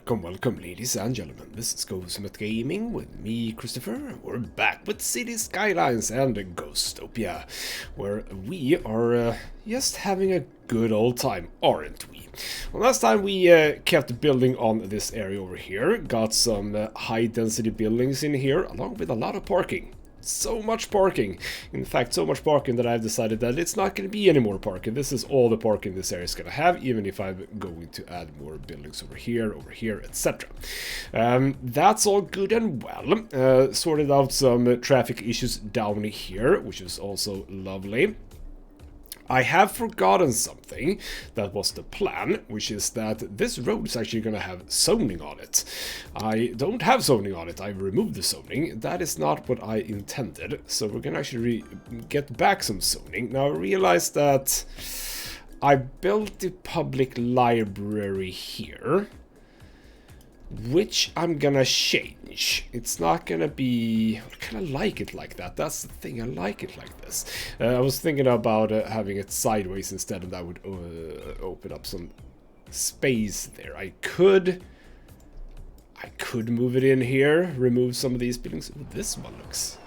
Welcome, ladies and gentlemen. This is ghostmutgaming with me, Christopher. We're back with City Skylines and Ghostopia, where we are just having a good old time, aren't we? Well, last time we kept building on this area over here, got some high-density buildings in here, along with a lot of parking. So much parking. In fact, so much parking that I've decided that it's not going to be any more parking. This is all the parking this area is going to have, even if I'm going to add more buildings over here, etc. That's all good and well. Sorted out some traffic issues down here, which is also lovely. I have forgotten something that was the plan, which is that this road is actually going to have zoning on it. I don't have zoning on it, I've removed the zoning. That is not what I intended, so we're going to actually get back some zoning. Now I realize that I built the public library here, which I'm gonna change. It's not gonna be... I kind of like it like that. That's the thing, I like it like this. I was thinking about having it sideways instead, and that would open up some space there. I could move it in here, remove some of these buildings. Ooh, this one looks...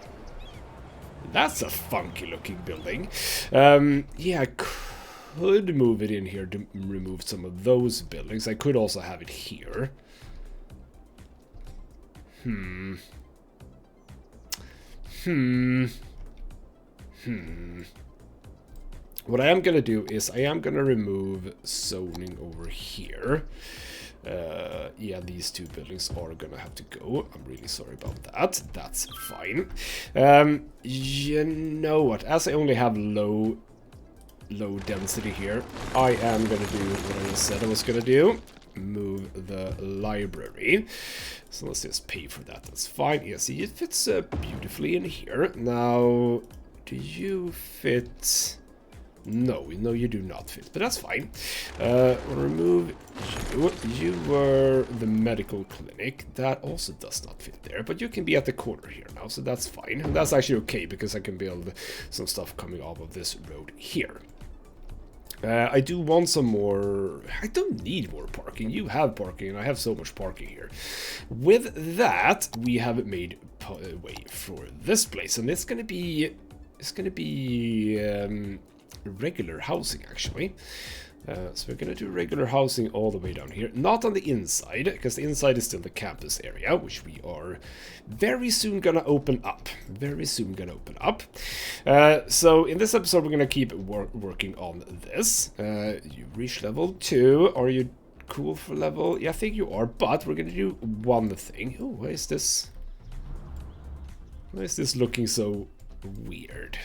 That's a funky looking building. Yeah, I could move it in here to remove some of those buildings. I could also have it here. What I am gonna do is I am gonna remove zoning over here. Yeah, these two buildings are gonna have to go. I'm really sorry about that. That's fine. You know what? As I only have low density here, I am gonna do what I said I was gonna do. Move the library. So let's just pay for that. That's fine. Yeah, see, it fits beautifully in here. Now, do you fit? No, you do not fit, but that's fine. We'll remove you. You were the medical clinic. That also does not fit there, but you can be at the corner here now, so that's fine. And that's actually okay, because I can build some stuff coming off of this road here. I do want some more... I don't need more parking. You have parking, and I have so much parking here. With that, we have made way for this place, and it's gonna be... It's gonna be regular housing, actually. So we're gonna do regular housing all the way down here. Not on the inside, because the inside is still the campus area, which we are very soon gonna open up. Very soon gonna open up. So in this episode, we're gonna keep working on this. You reach level 2. Are you cool for level? Yeah, I think you are, but we're gonna do one thing. Oh, why is this? Why is this looking so weird?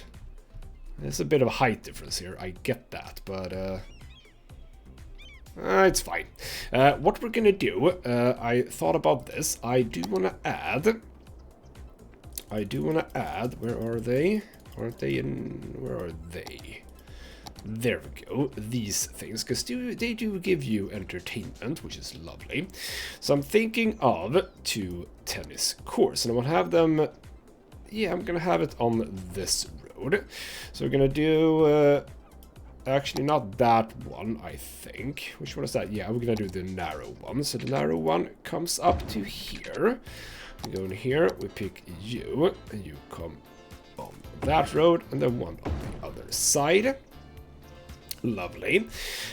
There's a bit of a height difference here, I get that, but it's fine. What we're gonna do, I thought about this. I do want to add, where are they? Aren't they in, where are they? There we go, these things, because they do give you entertainment, which is lovely. So I'm thinking of 2 tennis courts, and I want to have them, yeah, I'm gonna have it on this road. So we're gonna do, actually, not that one, I think. Which one is that? Yeah, we're gonna do the narrow one. So the narrow one comes up to here. We go in here, we pick you, and you come on that road, and then one on the other side. Lovely.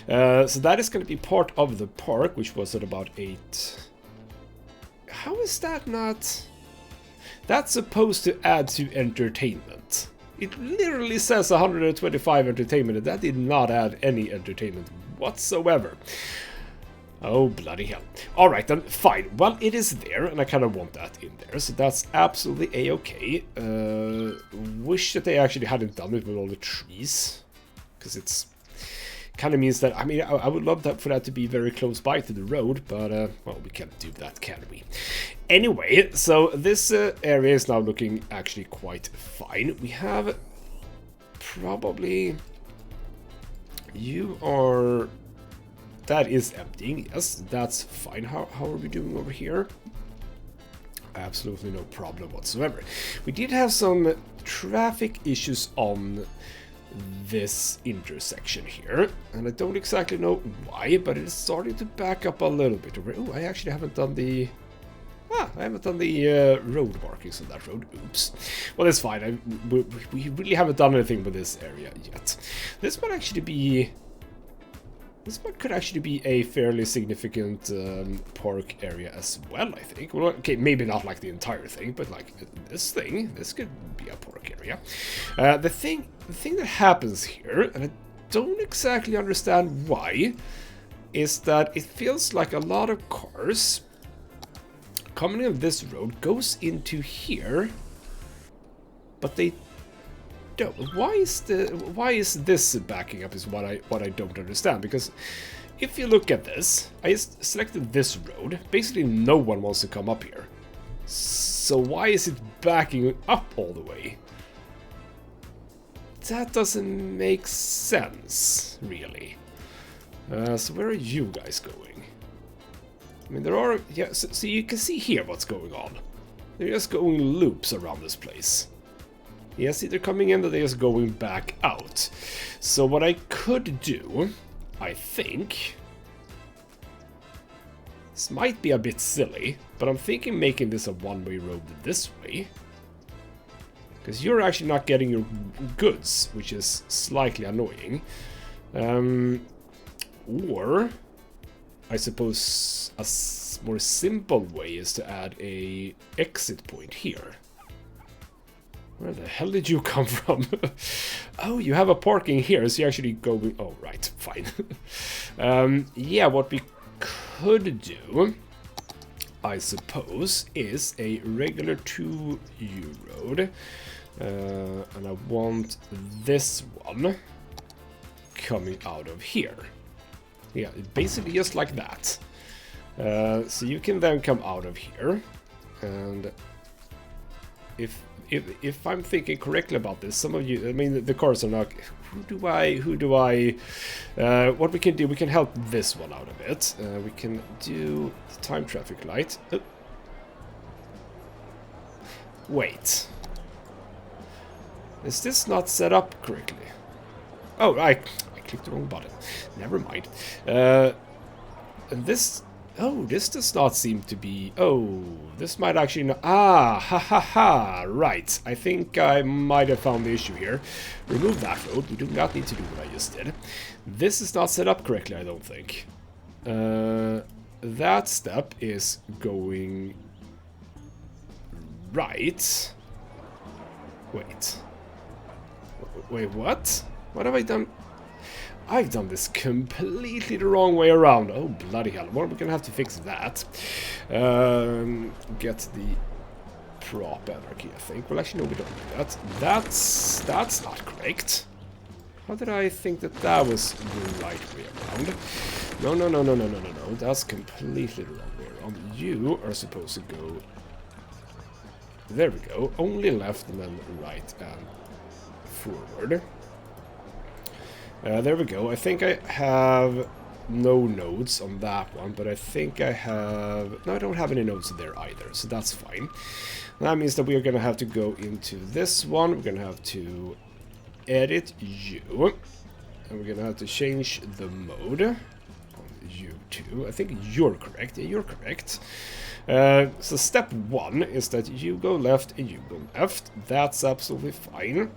So that is going to be part of the park, which was at about 8. How is that not... That's supposed to add to entertainment. It literally says 125 entertainment, and that did not add any entertainment whatsoever. Oh, bloody hell. Alright then, fine. Well, it is there, and I kind of want that in there, so that's absolutely a-okay. Wish that they actually hadn't done it with all the trees, because it's kind of means that, I mean, I would love that for that to be very close by to the road, but, well, we can't do that, can we? Anyway, so this area is now looking actually quite fine. We have probably... You are... That is emptying, yes, that's fine. How are we doing over here? Absolutely no problem whatsoever. We did have some traffic issues on this intersection here, and I don't exactly know why, but it's starting to back up a little bit. Oh, I actually haven't done the road markings on that road. Oops. Well, it's fine. We really haven't done anything with this area yet. This could actually be a fairly significant park area as well, I think. Well, okay, maybe not like the entire thing, but like this could be a park area. The thing that happens here, and I don't exactly understand why, is that it feels like a lot of cars coming in this road goes into here, but they don't. Why is this backing up is what I don't understand, because if you look at this, I selected this road. Basically no one wants to come up here. So why is it backing up all the way? That doesn't make sense, really. So where are you guys going? I mean, there are... Yeah, so you can see here what's going on. They're just going loops around this place. Yes, they're coming in, but they're just going back out. So what I could do, I think... This might be a bit silly, but I'm thinking making this a one-way road this way. Because you're actually not getting your goods, which is slightly annoying. Or... I suppose a more simple way is to add a exit point here. Where the hell did you come from? Oh, you have a parking here, so you actually go... Oh, right, fine. Yeah, what we could do, I suppose, is a regular 2U road. And I want this one coming out of here. Yeah, basically just like that. So you can then come out of here, and if I'm thinking correctly about this, some of you, I mean, the cars are not. Who do I? What we can do, we can help this one out of it. We can do the time traffic light. Oh. Wait, is this not set up correctly? Oh, I clicked the wrong button. Never mind. This... Oh, this does not seem to be... Oh, this might actually not... Ah, ha ha ha, right. I think I might have found the issue here. Remove that road. We do not need to do what I just did. This is not set up correctly, I don't think. That step is going... Right. Wait. Wait, what? What have I done? I've done this completely the wrong way around. Oh, bloody hell. Well, we're gonna have to fix that. Get the prop anarchy, I think. Well, actually, no, we don't do that. That's not correct. How did I think that that was the right way around? No. That's completely the wrong way around. You are supposed to go... There we go. Only left and then right and forward. There we go. I think I have no nodes on that one, but I think I have... No, I don't have any nodes there either, so that's fine. That means that we are going to have to go into this one. We're going to have to edit you. And we're going to have to change the mode on you too. I think you're correct. Yeah, you're correct. So step 1 is that you go left and you go left. That's absolutely fine.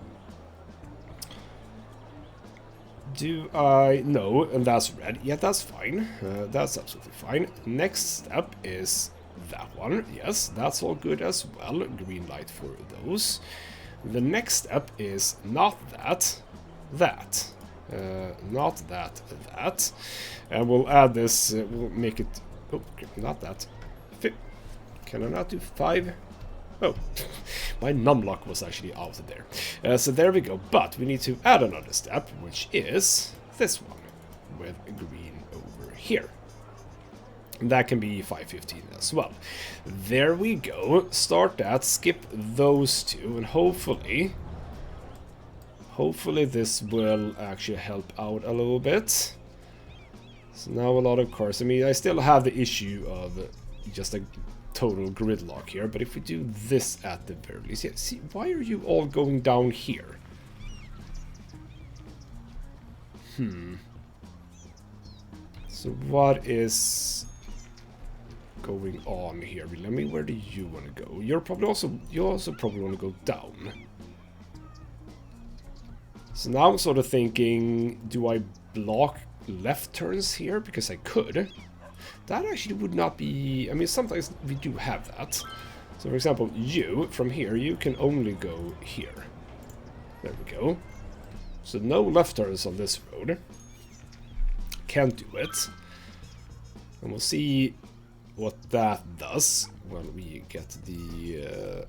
Do I... No, and that's red. Yeah, that's fine. That's absolutely fine. Next step is that one. Yes, that's all good as well. Green light for those. The next step is not that. That. Not that. That. And we'll add this... we'll make it... Oh, not that. Can I not do 5? Oh, my numlock was actually out there. So there we go. But we need to add another step, which is this one with green over here. And that can be 515 as well. There we go. Start that, skip those two, and hopefully this will actually help out a little bit. So now a lot of cars. I mean, I still have the issue of just a total gridlock here, but if we do this at the very least... Yeah, see, why are you all going down here? So what is going on here? William, where do you want to go? You also probably want to go down. So now I'm sort of thinking, do I block left turns here? Because I could. That actually would not be... I mean, sometimes we do have that. So for example, you, from here, you can only go here. There we go. So no left turns on this road. Can't do it. And we'll see what that does when we get the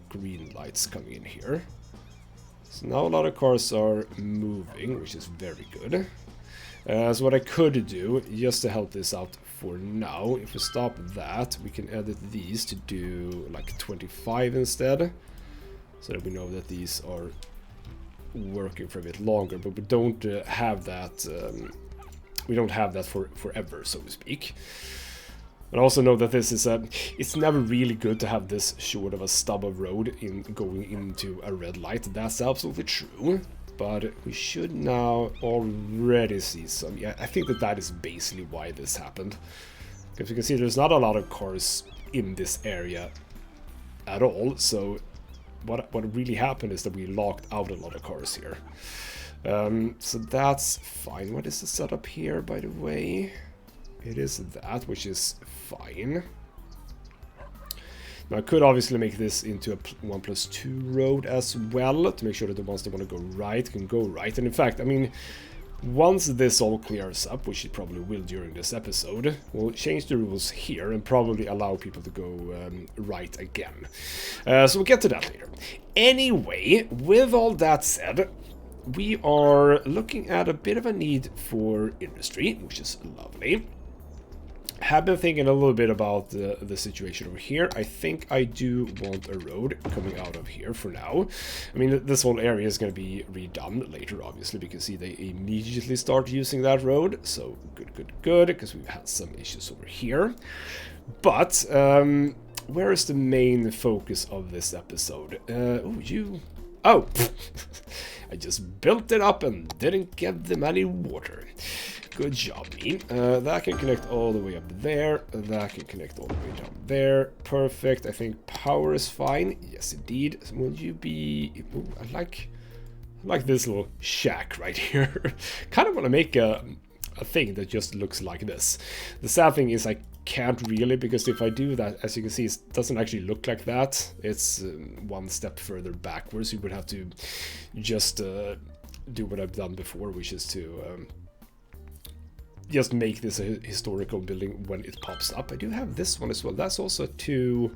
green lights coming in here. So now a lot of cars are moving, which is very good. So what I could do, just to help this out for now, if we stop that, we can edit these to do like 25 instead. So that we know that these are working for a bit longer, but we don't have that. We don't have that for forever, so to speak. And also know that this is it's never really good to have this short of a stub of road in going into a red light. That's absolutely true. But we should now already see some. Yeah, I think that is basically why this happened. Because you can see there's not a lot of cars in this area at all. So what really happened is that we locked out a lot of cars here. So that's fine. What is the setup here, by the way? It is that, which is fine. Now I could obviously make this into a 1+2 road as well, to make sure that the ones that want to go right can go right. And in fact, I mean, once this all clears up, which it probably will during this episode, we'll change the rules here and probably allow people to go right again. So we'll get to that later. Anyway, with all that said, we are looking at a bit of a need for industry, which is lovely. Have been thinking a little bit about the situation over here. I think I do want a road coming out of here for now. I mean, this whole area is going to be redone later, obviously, because see, they immediately start using that road. So good, because we've had some issues over here. But where is the main focus of this episode? Oh, I just built it up and didn't give them any water. Good job, me. That can connect all the way up there. That can connect all the way down there. Perfect. I think power is fine. Yes, indeed. Will you be... Ooh, I like this little shack right here. Kind of want to make a thing that just looks like this. The sad thing is I can't really, because if I do that, as you can see, it doesn't actually look like that. It's one step further backwards. You would have to just do what I've done before, which is to just make this a historical building when it pops up. I do have this one as well. That's also two...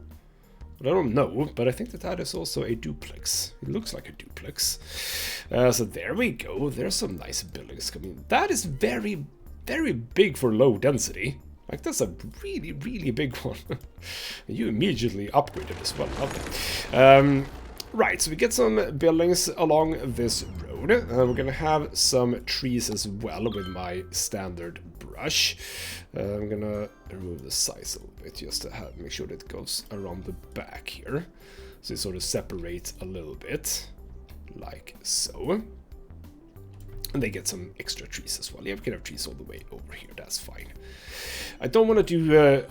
I don't know, but I think that is also a duplex. It looks like a duplex. So there we go. There's some nice buildings coming. That is very, very big for low density. Like, that's a really, really big one. You immediately upgraded as well. Lovely. Right, so we get some buildings along this road. We're gonna have some trees as well with my standard brush. I'm gonna remove the size a little bit just to make sure that it goes around the back here. So it sort of separates a little bit, like so. And they get some extra trees as well. Yeah, we can have trees all the way over here, that's fine. I don't want to do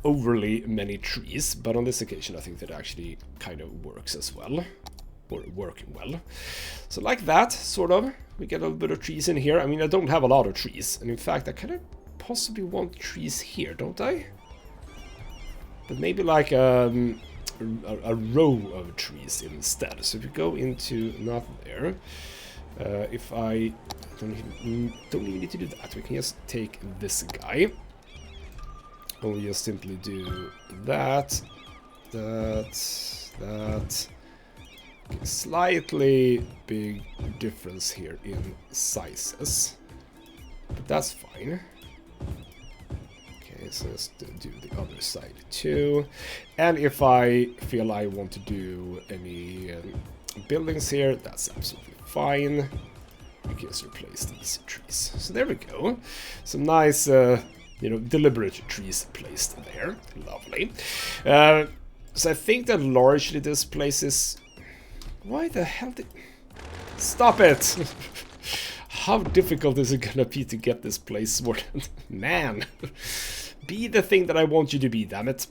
overly many trees, but on this occasion I think that actually kind of works as well, or working well. So like that, sort of, we get a little bit of trees in here. I mean, I don't have a lot of trees, and in fact I kind of possibly want trees here, don't I? But maybe like a row of trees instead. So if we go into not there, if I don't even need to do that, we can just take this guy. And we'll just simply do that. Okay, slightly big difference here in sizes, but that's fine. Okay, so let's do the other side too. And if I feel I want to do any buildings here, that's absolutely fine. We can just replace these trees. So there we go. Some nice, you know, deliberate trees placed there. Lovely. So I think that largely this place is... Why the hell did... Stop it! How difficult is it gonna be to get this place sorted? Man, be the thing that I want you to be, damn it.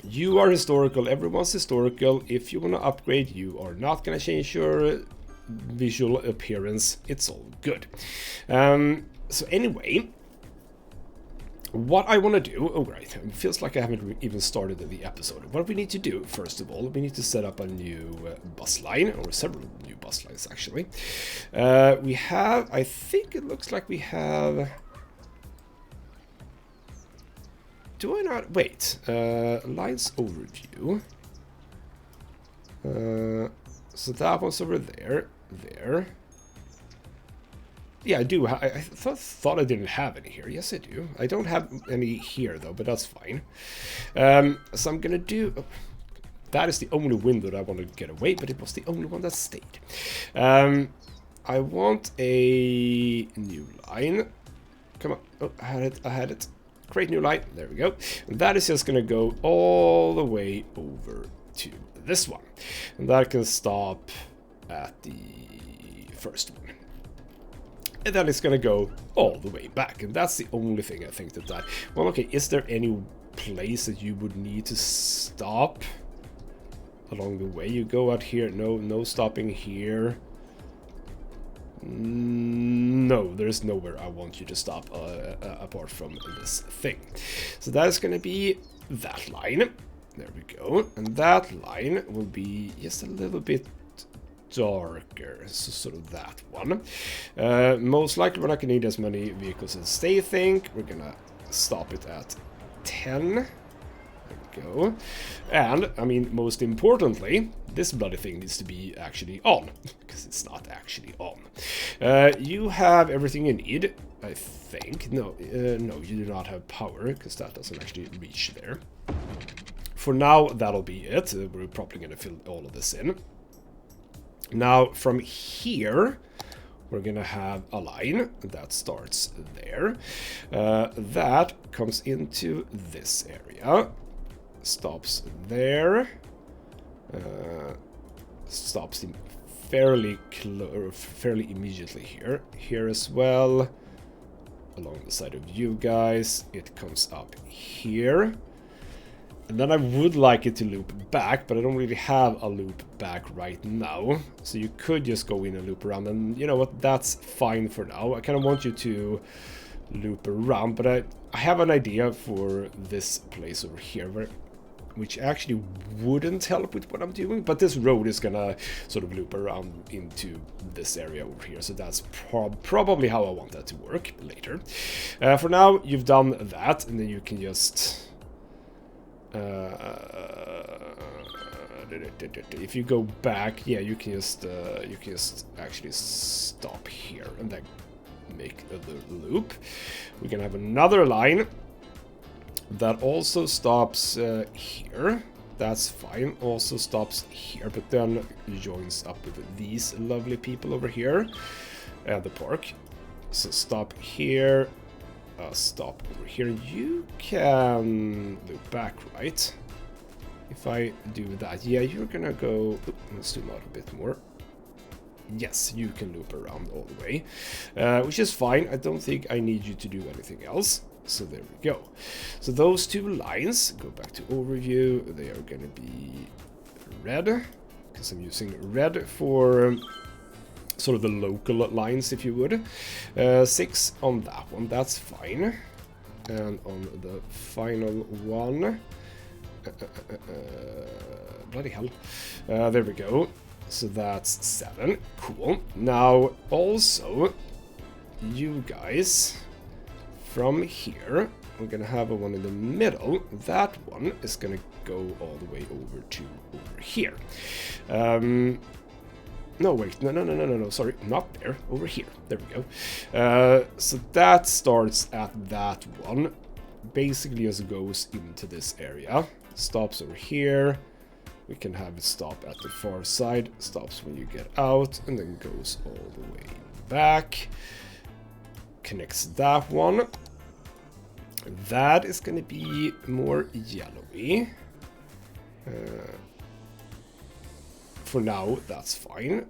You are historical, everyone's historical. If you want to upgrade, you are not gonna change your visual appearance. It's all good. So anyway, what I want to do, oh right, it feels like I haven't even started the episode. What we need to do, first of all, we need to set up a new bus line, or several new bus lines actually. We have, I think it looks like we have, do I not, wait, lines overview. So that one's over there, there. Yeah, I do. I thought I didn't have any here. Yes, I do. I don't have any here, though, but that's fine. So I'm going to do... Oh, that is the only window that I want to get away, but it was the only one that stayed. I want a new line. Come on. Oh, I had it. I had it. Create new line. There we go. And that is just going to go all the way over to this one. And that can stop at the first one. And then it's gonna go all the way back, and that's the only thing I think that well, okay, is there any place that you would need to stop along the way? You go out here, no stopping here. No, there's nowhere I want you to stop apart from this thing. So that's gonna be that line. There we go, and that line will be just a little bit darker, so sort of that one. Most likely we're not gonna need as many vehicles as they think. We're gonna stop it at 10. There we go. And I mean, most importantly, this bloody thing needs to be actually on, because it's not actually on. You have everything you need, I think. No, no, you do not have power, because that doesn't actually reach there. For now, that'll be it. We're probably gonna fill all of this in. Now, from here, we're gonna have a line that starts there. That comes into this area, stops there, stops fairly immediately here. Here as well, along the side of you guys, it comes up here. And then I would like it to loop back, but I don't really have a loop back right now. So you could just go in and loop around, and you know what, that's fine for now. I kind of want you to loop around, but I have an idea for this place over here, which actually wouldn't help with what I'm doing, but this road is gonna sort of loop around into this area over here, so that's probably how I want that to work later. For now, you've done that, and then you can just... if you go back, yeah, you can just actually stop here and then make the loop. We can have another line that also stops here. That's fine. Also stops here, but then joins up with these lovely people over here at the park. So stop here. Stop over here. You can loop back, right? If I do that, yeah, you're gonna go. Let's zoom out a bit more. Yes, you can loop around all the way, which is fine. I don't think I need you to do anything else. So there we go. So those two lines, go back to overview. They are gonna be red, because I'm using red for sort of the local lines, if you would. 6 on that one, that's fine. And on the final one, bloody hell, there we go. So that's 7, cool. Now also, you guys, from here, we're gonna have a one in the middle. That one is gonna go all the way over to over here. No, wait, no, sorry, not there, over here, there we go. So that starts at that one, basically just goes into this area, stops over here, we can have it stop at the far side, stops when you get out, and then goes all the way back, connects that one. That is going to be more yellowy. for now, that's fine.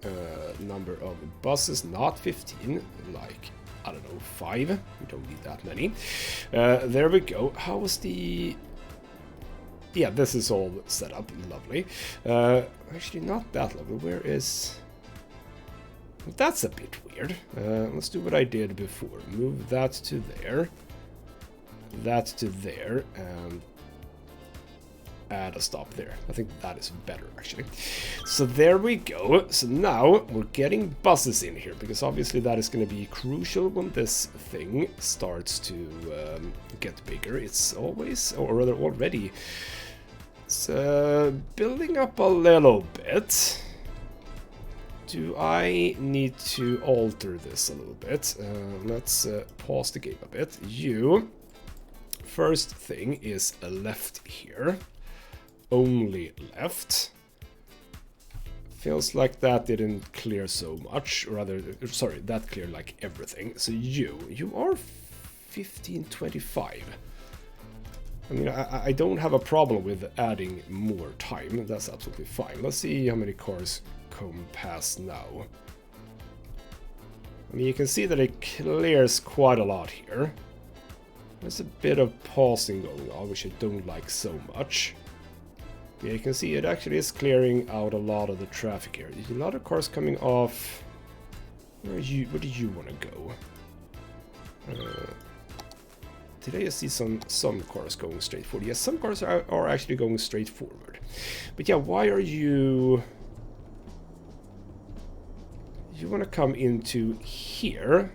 Number of buses, not 15, like, I don't know, 5. We don't need that many. There we go. How was the... Yeah, this is all set up. Lovely. Actually, not that lovely. Where is... That's a bit weird. Let's do what I did before. Move that to there. That to there. And add a stop there. I think that is better, actually. So there we go. So now we're getting buses in here, because obviously that is going to be crucial when this thing starts to get bigger. It's always, or rather already, it's building up a little bit. Do I need to alter this a little bit? Let's pause the game a bit. First thing is a left here. Only left. Feels like that didn't clear so much, or rather, sorry, that cleared like everything. So you are 1525. I mean, I don't have a problem with adding more time. That's absolutely fine. Let's see how many cars come past now. I mean, you can see that it clears quite a lot here. There's a bit of pausing going on, which I don't like so much. Yeah, you can see it actually is clearing out a lot of the traffic here. There's a lot of cars coming off. Where do you want to go? Today I see some cars going straight forward. Yes, some cars are actually going straight forward. But yeah, why are you... You want to come into here.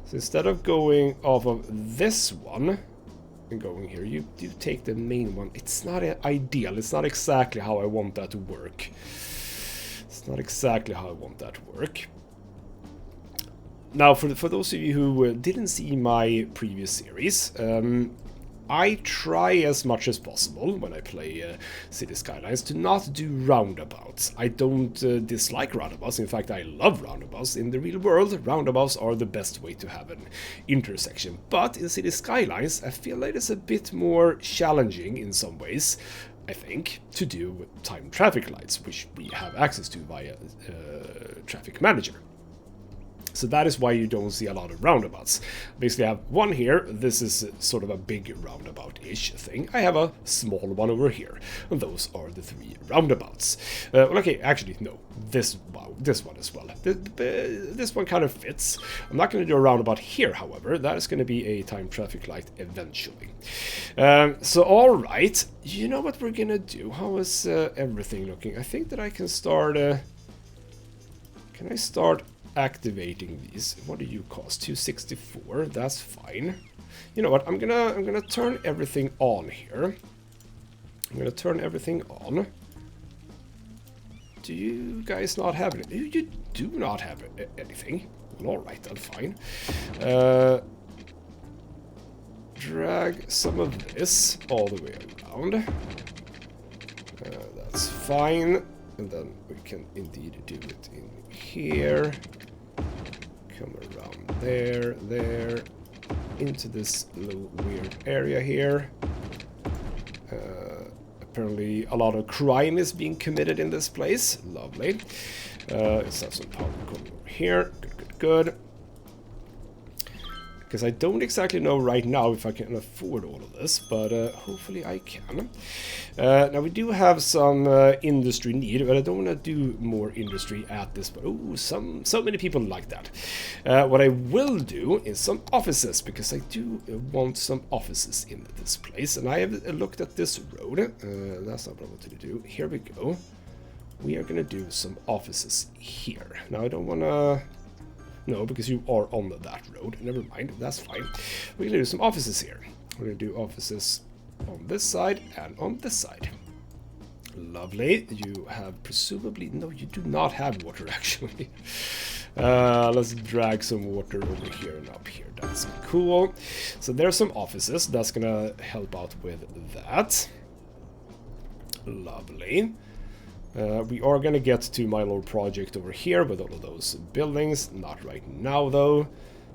So instead of going off of this one and going here, you do take the main one. It's not ideal. It's not exactly how I want that to work. It's not exactly how I want that to work. Now, for those of you who didn't see my previous series, I try as much as possible when I play City Skylines to not do roundabouts. I don't dislike roundabouts. In fact, I love roundabouts. In the real world, roundabouts are the best way to have an intersection. But in City Skylines, I feel like it's a bit more challenging in some ways, I think, to do timed traffic lights, which we have access to via Traffic Manager. So that is why you don't see a lot of roundabouts. Basically, I have one here. This is sort of a big roundabout-ish thing. I have a small one over here. And those are the 3 roundabouts. Well, okay, actually, no. This one as well. This one kind of fits. I'm not going to do a roundabout here, however. That is going to be a timed traffic light eventually. So, all right. You know what we're going to do? How is everything looking? I think that I can start... Can I start... activating these? What do you cost? 264. That's fine. You know what? I'm gonna turn everything on here. I'm gonna turn everything on. Do you guys not have it? You do not have anything. All right, then fine. Drag some of this all the way around. That's fine. And then we can indeed do it in here. Come around there, into this little weird area here. Apparently a lot of crime is being committed in this place. Lovely. Let's have some power coming over here. Good. Because I don't exactly know right now if I can afford all of this, but hopefully I can. Now we do have some industry need, but I don't want to do more industry at this. But oh, so many people like that. What I will do is some offices, because I do want some offices in this place. And I have looked at this road. That's not what I wanted to do. Here we go. We are going to do some offices here. Now I don't want to... No, because you are on that road. Never mind, that's fine. We're gonna do some offices here. We're gonna do offices on this side and on this side. Lovely. You have presumably... No, you do not have water, actually. Let's drag some water over here and up here. That's cool. So there's some offices. That's gonna help out with that. Lovely. We are going to get to my little project over here with all of those buildings. Not right now, though.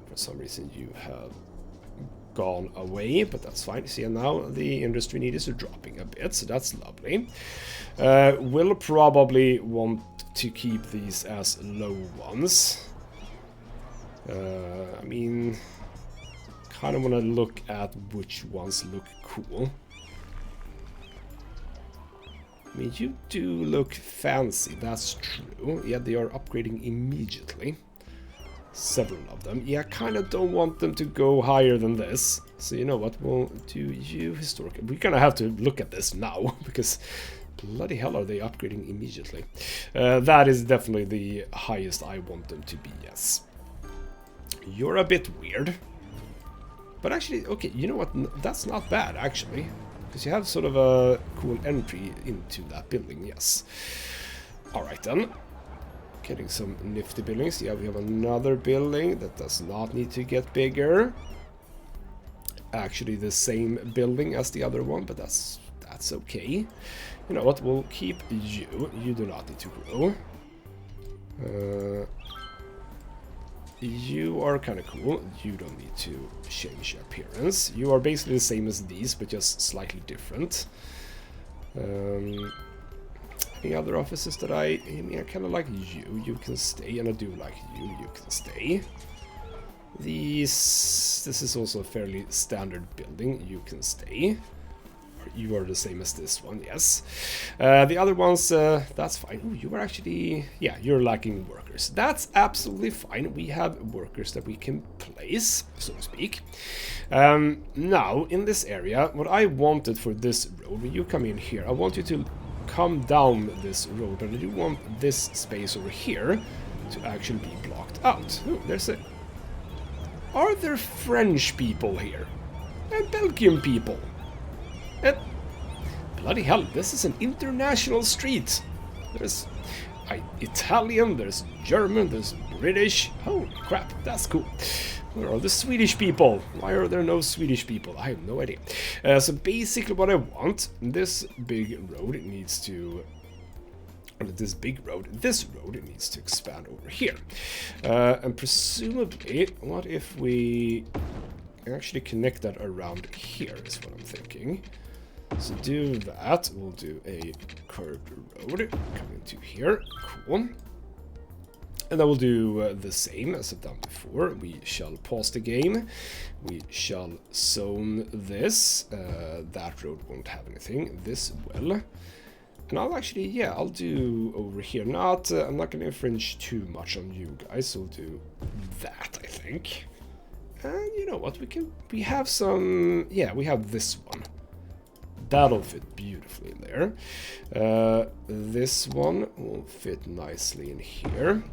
For some reason, you have gone away, but that's fine. See, and now the industry need is dropping a bit, so that's lovely. We'll probably want to keep these as low ones. I mean, kind of want to look at which ones look cool. I mean, you do look fancy, that's true. Yeah, they are upgrading immediately. Several of them. Yeah, I kind of don't want them to go higher than this. So you know what, we'll do you historic. We're gonna have to look at this now, because bloody hell are they upgrading immediately. That is definitely the highest I want them to be, yes. You're a bit weird. But actually, okay, you know what, that's not bad, actually. Because you have sort of a cool entry into that building, yes. Alright then. Getting some nifty buildings. Yeah, we have another building that does not need to get bigger. Actually the same building as the other one, but that's okay. You know what, we'll keep you. You do not need to grow. You are kind of cool. You don't need to change your appearance. You are basically the same as these, but just slightly different. Any other offices that I mean, I kind of like you. You can stay, and I do like you. You can stay. This is also a fairly standard building. You can stay. You are the same as this one, yes. The other ones, that's fine. Ooh, you are actually, yeah, you're lacking workers. That's absolutely fine. We have workers that we can place, so to speak. Now, in this area, what I wanted for this road, when you come in here, I want you to come down this road, but I do want this space over here to actually be blocked out. Ooh, there's a... Are there French people here? And Belgian people? And bloody hell, this is an international street. There's Italian, there's German, there's British. Holy crap, that's cool. Where are the Swedish people? Why are there no Swedish people? I have no idea. So basically what I want, this big road needs to... This road needs to expand over here. And presumably, what if we actually connect that around here is what I'm thinking. So do that. We'll do a curved road coming into here. Cool. And then we'll do the same as I've done before. We shall pause the game. We shall zone this. That road won't have anything. This will. And I'll actually, yeah, I'll do over here. I'm not going to infringe too much on you guys. So we'll do that, I think. And you know what? We have some. Yeah, we have this one. That'll fit beautifully there. This one will fit nicely in here.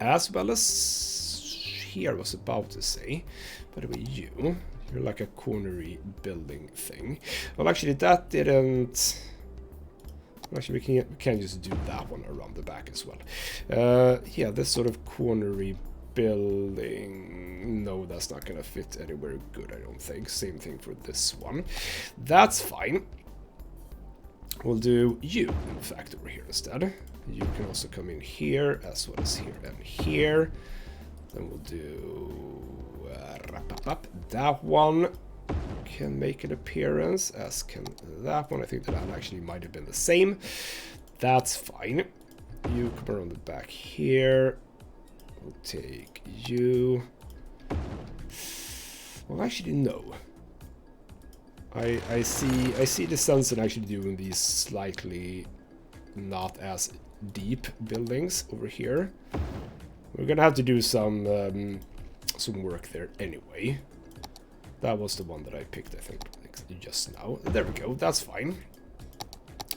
As well as here, I was about to say. By the way, you're like a cornery building thing. Well, actually, that didn't... Actually, we can just do that one around the back as well. Yeah, this sort of cornery building... No, that's not going to fit anywhere good, I don't think. Same thing for this one. That's fine. We'll do you, in fact, over here instead. You can also come in here, as well as here and here. Then we'll do... that one can make an appearance, as can that one. I think that actually might have been the same. That's fine. You come around the back here. We'll take you. Well, actually, no. I see the sense in actually doing these slightly not as deep buildings over here. We're gonna have to do some work there anyway. That was the one that I picked, I think, just now. There we go. That's fine.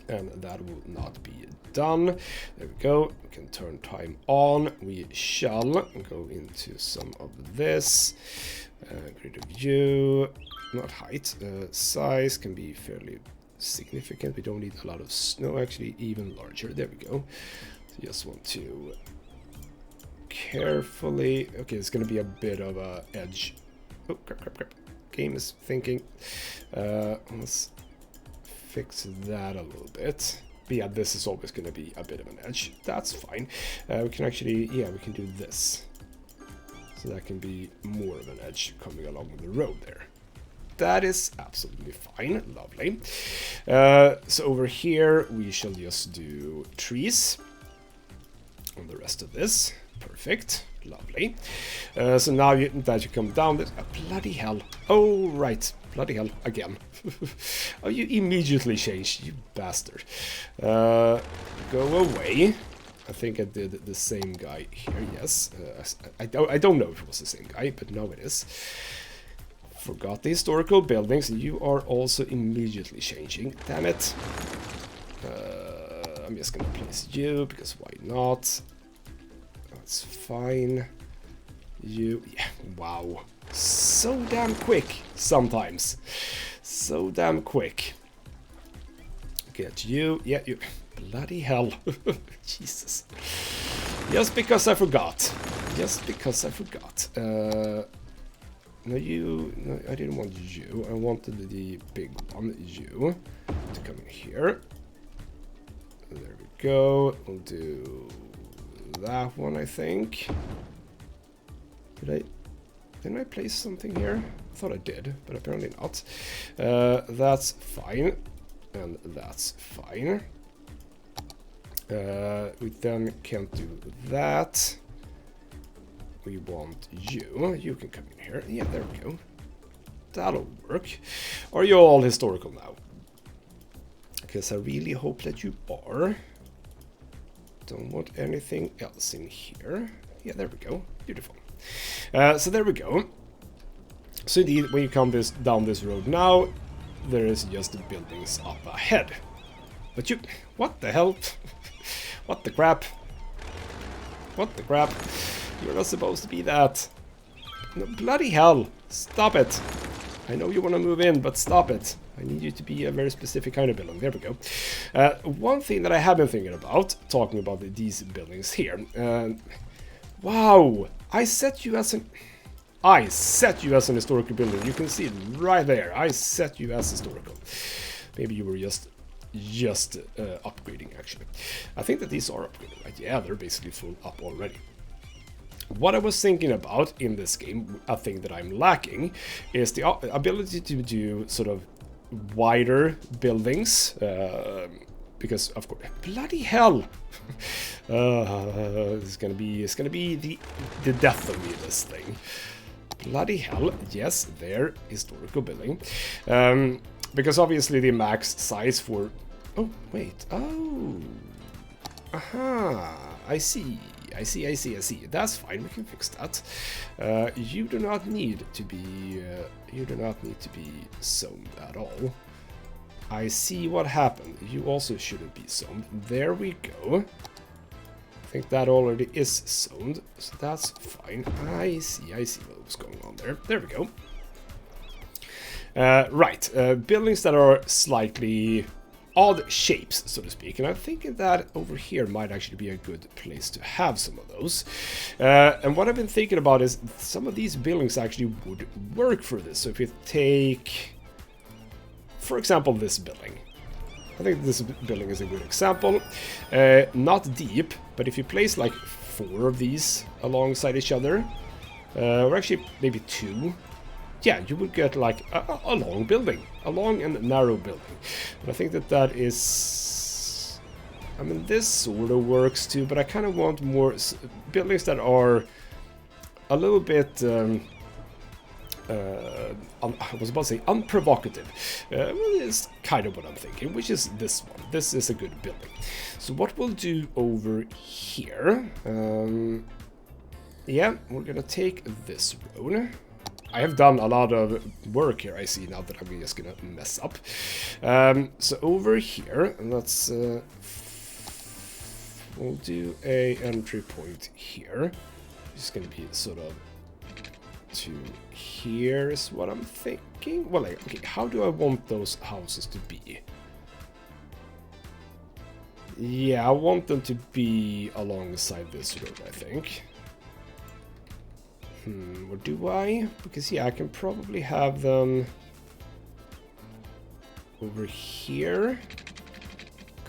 And that will not be done. There we go. We can turn time on. We shall go into some of this. Grid of view. Not height. Size can be fairly significant. We don't need a lot of snow. Actually, even larger. There we go. So just want to carefully... Okay, it's going to be a bit of a edge. Oh, crap. Game is thinking. Let's fix that a little bit. But yeah, this is always going to be a bit of an edge. That's fine. We can actually, yeah, we can do this. So that can be more of an edge coming along the road there. That is absolutely fine. Lovely. So over here, we shall just do trees on the rest of this. Perfect. Lovely. So now that you come down this... bloody hell. Oh, right. Bloody hell. Again. Oh, you immediately changed, you bastard. Go away. I think I did the same guy here, yes. I don't know if it was the same guy, but now it is. Forgot the historical buildings. You are also immediately changing. Damn it. I'm just gonna place you, because why not? That's fine. You... yeah, wow. So damn quick, sometimes. So damn quick. Get you... yeah, you... bloody hell. Jesus. Just because I forgot. Just because I forgot. No, you... no, I didn't want you. I wanted the big one, you, to come in here. There we go. We'll do that one, I think. Didn't I place something here? I thought I did, but apparently not. That's fine. And that's fine. We then can't do that. We want you. You can come in here. Yeah, there we go. That'll work. Are you all historical now? Because I really hope that you are. Don't want anything else in here. Yeah, there we go. Beautiful. So there we go. So indeed, when you come down this road now, there is just the buildings up ahead. But you... what the hell? What the crap? What the crap? You're not supposed to be that. No, bloody hell. Stop it. I know you want to move in, but stop it. I need you to be a very specific kind of building. There we go. One thing that I have been thinking about, talking about these buildings here. Wow. I set you as an historical building. You can see it right there. I set you as historical. Maybe you were just upgrading, actually. I think that these are upgraded, right? Yeah, they're basically full up already. What I was thinking about in this game, a thing that I'm lacking, is the ability to do sort of wider buildings. Because, of course, bloody hell! It's gonna be the death of me, this thing. Bloody hell, yes, there, historical building. Because obviously the max size for... oh, wait, oh... aha, I see. That's fine, we can fix that. You do not need to be... zoned at all. I see what happened. You also shouldn't be zoned. There we go. I think that already is zoned, so that's fine. I see what was going on there. There we go. Right, buildings that are slightly odd shapes, so to speak, and I'm thinking that over here might actually be a good place to have some of those. And what I've been thinking about is some of these buildings actually would work for this. So if you take, for example, this building. I think this building is a good example. Not deep, but if you place like 4 of these alongside each other, or actually maybe 2, yeah, you would get like a long building, a long and narrow building. And I think that is... I mean, this sort of works too, but I kind of want more buildings that are a little bit... I was about to say unprovocative. Well, it's kind of what I'm thinking, which is this one. This is a good building. So what we'll do over here... yeah, we're gonna take this road. I have done a lot of work here, I see, now that I'm just gonna mess up. So over here, let's... we'll do a entry point here. It's gonna be sort of to here is what I'm thinking. Well, like, okay, how do I want those houses to be? Yeah, I want them to be alongside this road, I think. Or do I? Because, yeah, I can probably have them over here,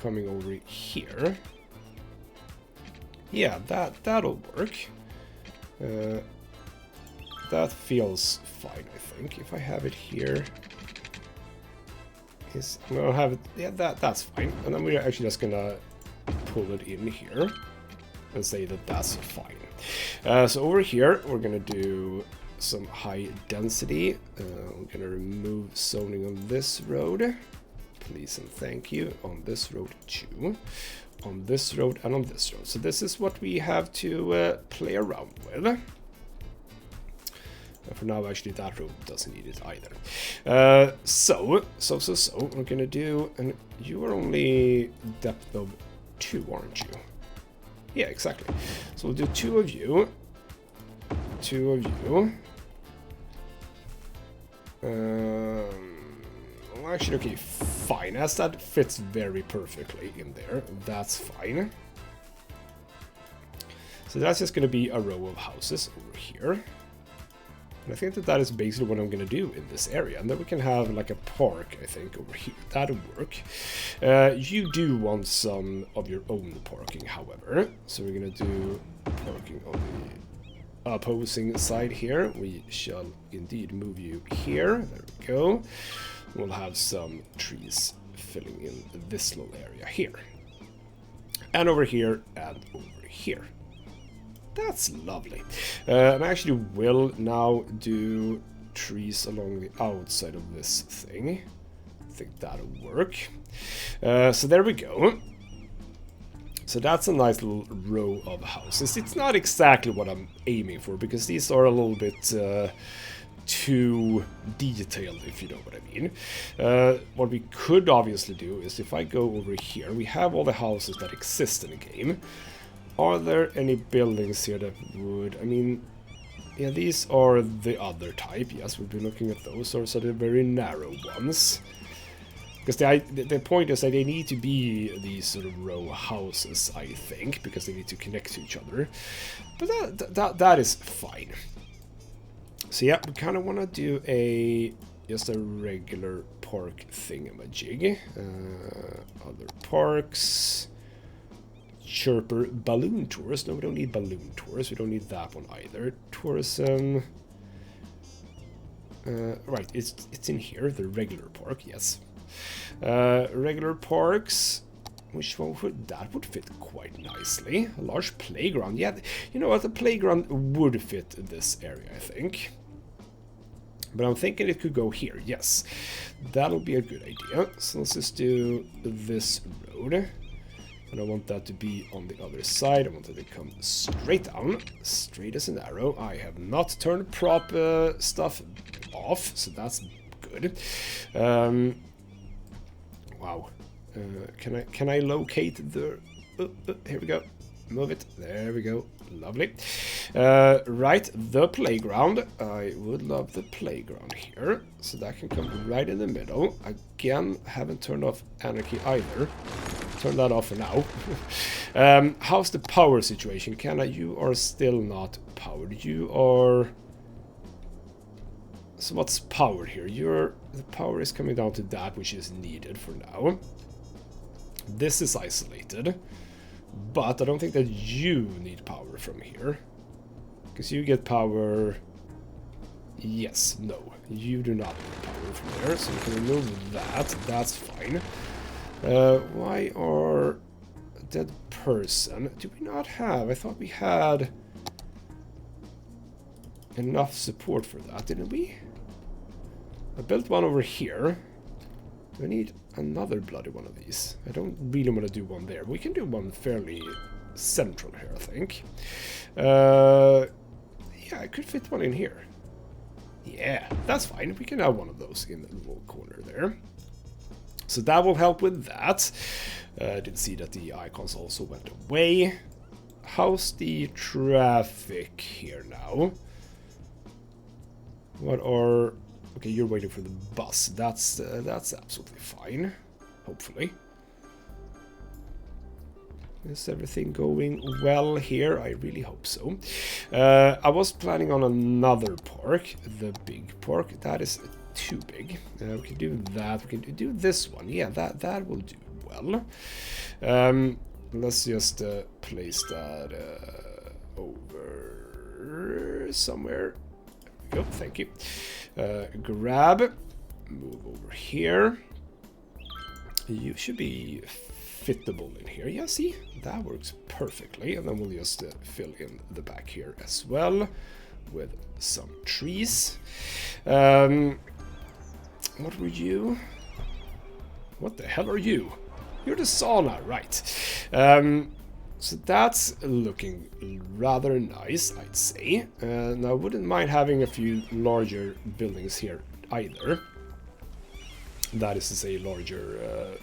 coming over here. Yeah, that'll work. that feels fine, I think. If I have it here, I'm gonna have it. Yeah, that's fine. And then we're actually just gonna pull it in here and say that that's fine. So over here, we're gonna do some high density. I'm gonna remove zoning on this road. Please and thank you. On this road too. On this road and on this road. So this is what we have to play around with. For now, actually, that road doesn't need it either. So we're gonna do, and you are only depth of 2, aren't you? Yeah, exactly. So we'll do 2 of you. 2 of you. Well, actually, okay, fine. As that fits very perfectly in there, that's fine. So that's just gonna be a row of houses over here. And I think that that is basically what I'm going to do in this area. And then we can have like a park, I think, over here. That'll work. You do want some of your own parking, however. So we're going to do parking on the opposing side here. We shall indeed move you here. There we go. We'll have some trees filling in this little area here. And over here and over here. That's lovely. And I actually will now do trees along the outside of this thing. I think that'll work. So there we go. So that's a nice little row of houses. It's not exactly what I'm aiming for, because these are a little bit too detailed, if you know what I mean. What we could obviously do is, if I go over here, we have all the houses that exist in the game. Are there any buildings here that would... I mean, yeah, these are the other type. Yes, we'll be looking at those. Or so they're very narrow ones. Because the point is that they need to be these sort of row houses, I think, because they need to connect to each other. But that is fine. So yeah, we kind of want to do just a regular park thingamajig. Other parks... Chirper balloon tours. No, we don't need balloon tours. We don't need that one either. Tourism. Right, it's in here. The regular park, yes. Regular parks. Which one would that would fit quite nicely? A large playground. Yeah, you know what? The playground would fit in this area, I think. But I'm thinking it could go here. Yes, that'll be a good idea. So let's just do this road. And I want that to be on the other side. I want it to come straight down, straight as an arrow. I have not turned prop stuff off, so that's good. Wow. Can I locate the... here we go. Move it. There we go. Lovely. Right, the playground. I would love the playground here. So that can come right in the middle. Again, haven't turned off anarchy either. Turn that off for now. How's the power situation? You are still not powered. You are... So what's powered here? The power is coming down to that which is needed for now. This is isolated. But I don't think that you need power from here. Because you get power... Yes, no. You do not need power from there. So we can remove that. That's fine. Why are... A dead person? Do we not have... I thought we had... enough support for that, didn't we? I built one over here. Do I need another bloody one of these? I don't really want to do one there. We can do one fairly central here, I think. Yeah, I could fit one in here. Yeah, that's fine. We can have one of those in the little corner there. So that will help with that. I did see that the icons also went away. How's the traffic here now? What are... Okay, you're waiting for the bus. That's absolutely fine. Hopefully. Is everything going well here? I really hope so. I was planning on another park, the big park. That is too big. We can do that. We can do this one. Yeah, that will do well. Let's just place that over somewhere. we go, thank you. Grab, move over here. You should be fittable in here. Yeah, see, that works perfectly. And then we'll just fill in the back here as well with some trees. What were you? What the hell are you? You're the sauna, right. So that's looking rather nice, I'd say. Now I wouldn't mind having a few larger buildings here either. That is to say, larger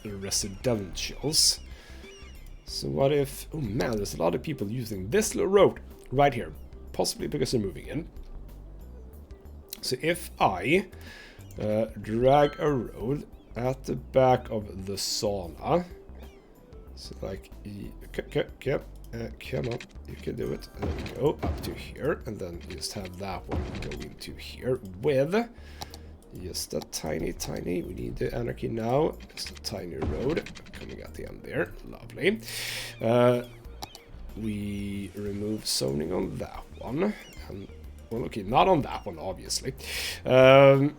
residentials. So what if... Oh man, there's a lot of people using this little road right here. Possibly because they're moving in. So if I drag a road at the back of the sauna... So like... come on, you can do it. And then go up to here. And then just have that one go into here with... Just a tiny, we need the anarchy now. Just a tiny road coming at the end there. Lovely. We remove zoning on that one. And, well, okay, not on that one, obviously. Well,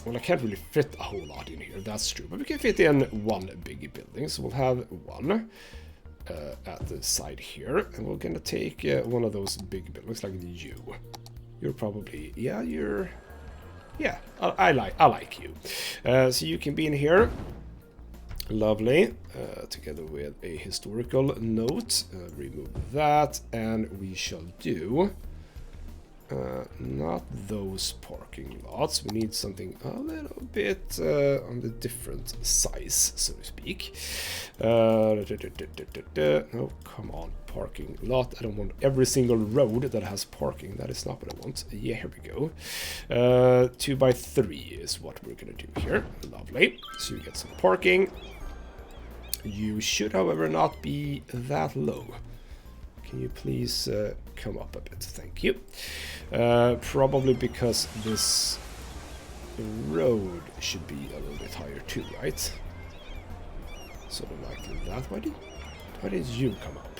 I can't really fit a whole lot in here, that's true. But we can fit in one big building. So we'll have one at the side here. And we're going to take one of those big buildings, like you. You're probably... Yeah, you're... Yeah, I like you. So you can be in here. Lovely. Together with a historical note. Remove that. And we shall do... not those parking lots. We need something a little bit on the different size, so to speak. No, come on, parking lot. I don't want every single road that has parking. That is not what I want. Yeah, here we go. 2x3 is what we're gonna do here. Lovely. So you get some parking. You should, however, not be that low. Can you please come up a bit? Thank you. Probably because this road should be a little bit higher too, right? Sort of like that. Why did you come up?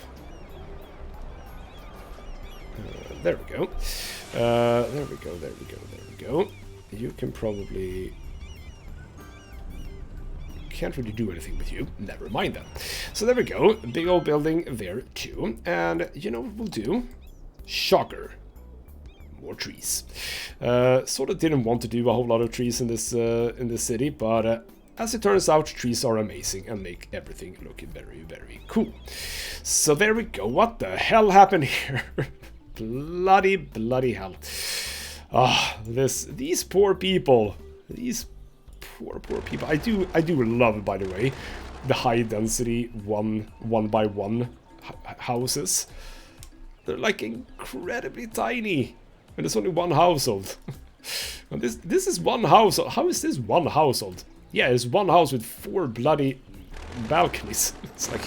There we go. There we go. You can probably... Can't really do anything with you. Never mind then. So there we go. Big old building there too. And you know what we'll do? Shocker. More trees. Sort of didn't want to do a whole lot of trees in this city, but as it turns out, trees are amazing and make everything look very, very cool. So there we go. What the hell happened here? bloody hell. Ah, these poor people. These poor people. I do love, by the way, the high density one by one houses. They're like incredibly tiny, and there's only one household. And this is one household. How is this one household? Yeah, it's one house with 4 bloody balconies. It's like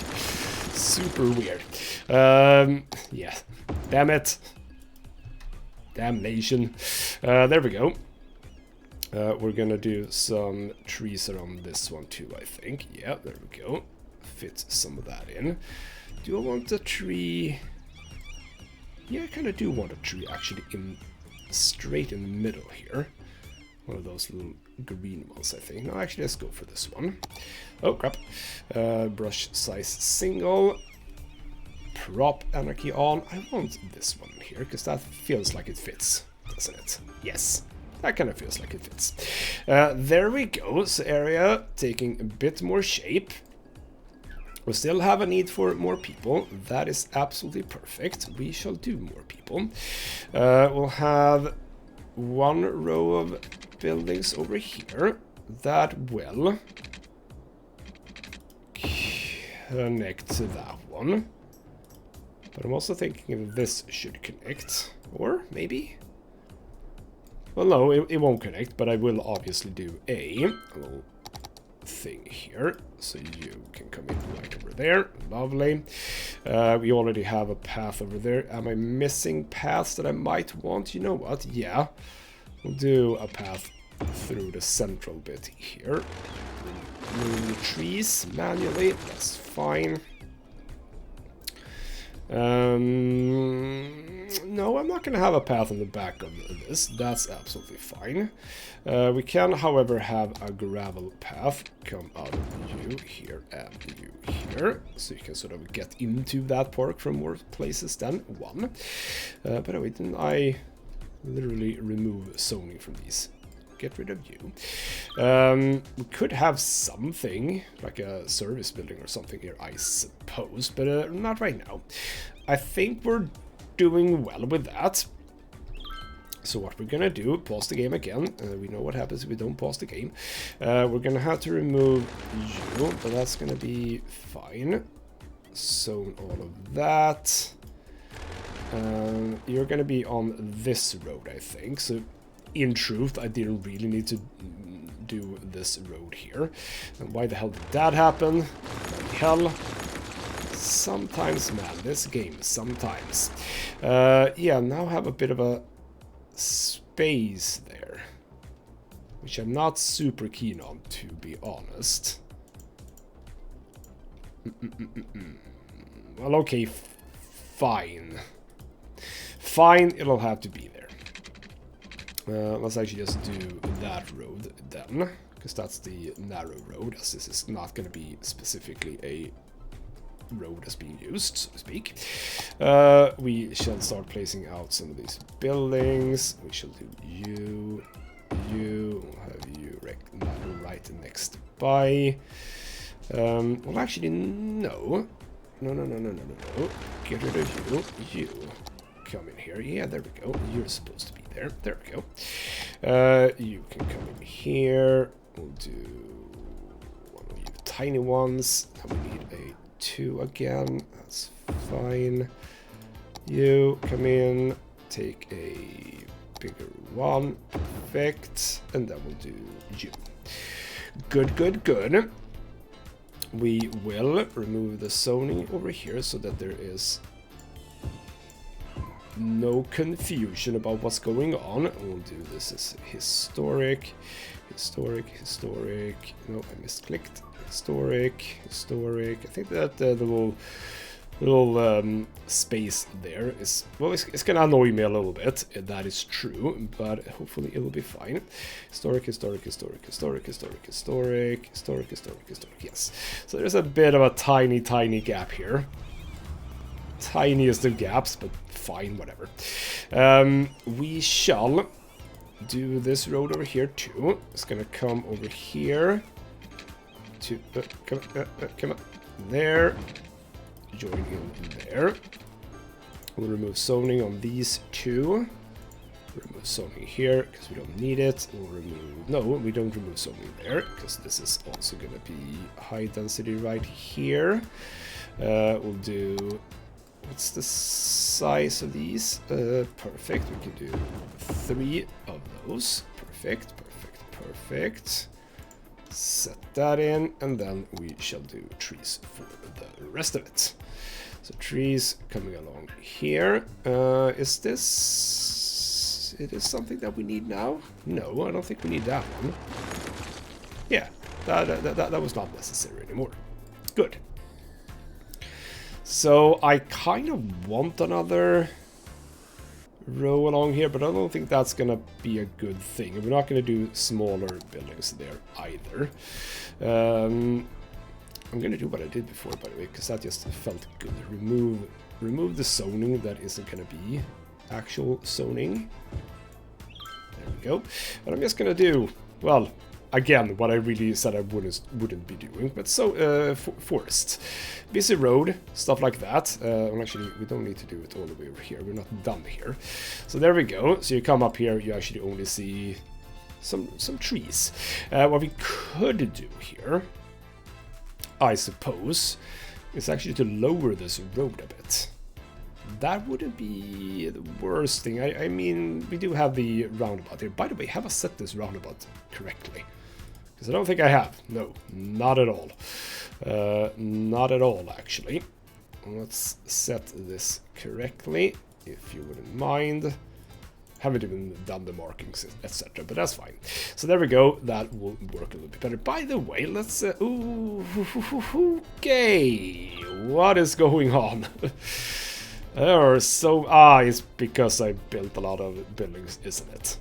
super weird. Yeah, damn it, damnation. There we go. We're gonna do some trees around this one too, I think. Yeah, there we go. Fit some of that in. Do I want a tree? Yeah, I kind of do want a tree actually straight in the middle here. One of those little green ones, I think. No, actually, let's go for this one. Oh, crap. Brush size single. Prop anarchy on. I want this one here because that feels like it fits, doesn't it? Yes. That kind of feels like it fits. There we go. So area taking a bit more shape. We still have a need for more people. That is absolutely perfect. We shall do more people. We'll have one row of buildings over here that will connect to that one. But I'm also thinking this should connect. Or maybe... Well, no, it won't connect, but I will obviously do a little thing here. So you can come in right over there. Lovely. We already have a path over there. Am I missing paths that I might want? You know what? Yeah. We'll do a path through the central bit here. Remove the trees manually. That's fine. No, I'm not going to have a path on the back of this. That's absolutely fine. We can, however, have a gravel path come out of you here and you here. So you can sort of get into that park from more places than one. But wait, didn't I literally remove zoning from these? Get rid of you. We could have something, like a service building or something here, I suppose. But not right now. I think we're doing well with that. So what we're gonna do, pause the game again. We know what happens if we don't pause the game. We're gonna have to remove you, but that's gonna be fine. Zone all of that. You're gonna be on this road, I think. So in truth, I didn't really need to do this road here. And why the hell did that happen? Bloody hell. Sometimes, man, this game, sometimes. Yeah, now have a bit of a space there, which I'm not super keen on, to be honest. Well, okay, fine. Fine, it'll have to be there. Let's actually just do that road then, because that's the narrow road, as this is not going to be specifically a road that's being used, so to speak. We shall start placing out some of these buildings. We shall do you, we'll have you right next by. Well, actually, no. No. Get rid of you. You. Come in here. Yeah, there we go. You're supposed to be there. There we go. You can come in here. We'll do one of you tiny ones. And we need a 2 again. That's fine. You come in. Take a bigger one. Perfect. And then we'll do you. Good. We will remove the zoning over here so that there is no confusion about what's going on. We'll do this as historic. No, I misclicked. Historic. I think that the little space there is, well, it's gonna annoy me a little bit. That is true, but hopefully it will be fine. Historic. Yes. So there's a bit of a tiny gap here. Tiniest of gaps, but fine, whatever. We shall do this road over here too. It's gonna come over here to come up there. Join in there. We'll remove zoning on these two. Remove zoning here because we don't need it. We'll remove, no, we don't remove zoning there because this is also gonna be high density right here. We'll do, what's the size of these? Perfect. We can do 3 of those. Perfect. Set that in, and then we shall do trees for the rest of it. So trees coming along here. Is this? It is something that we need now? No, I don't think we need that one. Yeah, that was not necessary anymore. Good. So I kind of want another row along here, but I don't think that's gonna be a good thing. We're not gonna do smaller buildings there either. I'm gonna do what I did before, by the way, because that just felt good. Remove the zoning that isn't gonna be actual zoning. There we go. And I'm just gonna do, well, again, what I really said I wouldn't be doing, but so forest, busy road, stuff like that. Well, actually, we don't need to do it all the way over here. We're not done here. So there we go. So you come up here, you actually only see some trees. What we could do here, I suppose, is actually to lower this road a bit. That wouldn't be the worst thing. I mean, we do have the roundabout here. By the way, have I set this roundabout correctly? Because I don't think I have. No, not at all. Not at all, actually. Let's set this correctly, if you wouldn't mind. Haven't even done the markings, etc., but that's fine. So there we go. That will work a little bit better. By the way, let's... okay, what is going on? Or so it's because I built a lot of buildings, isn't it?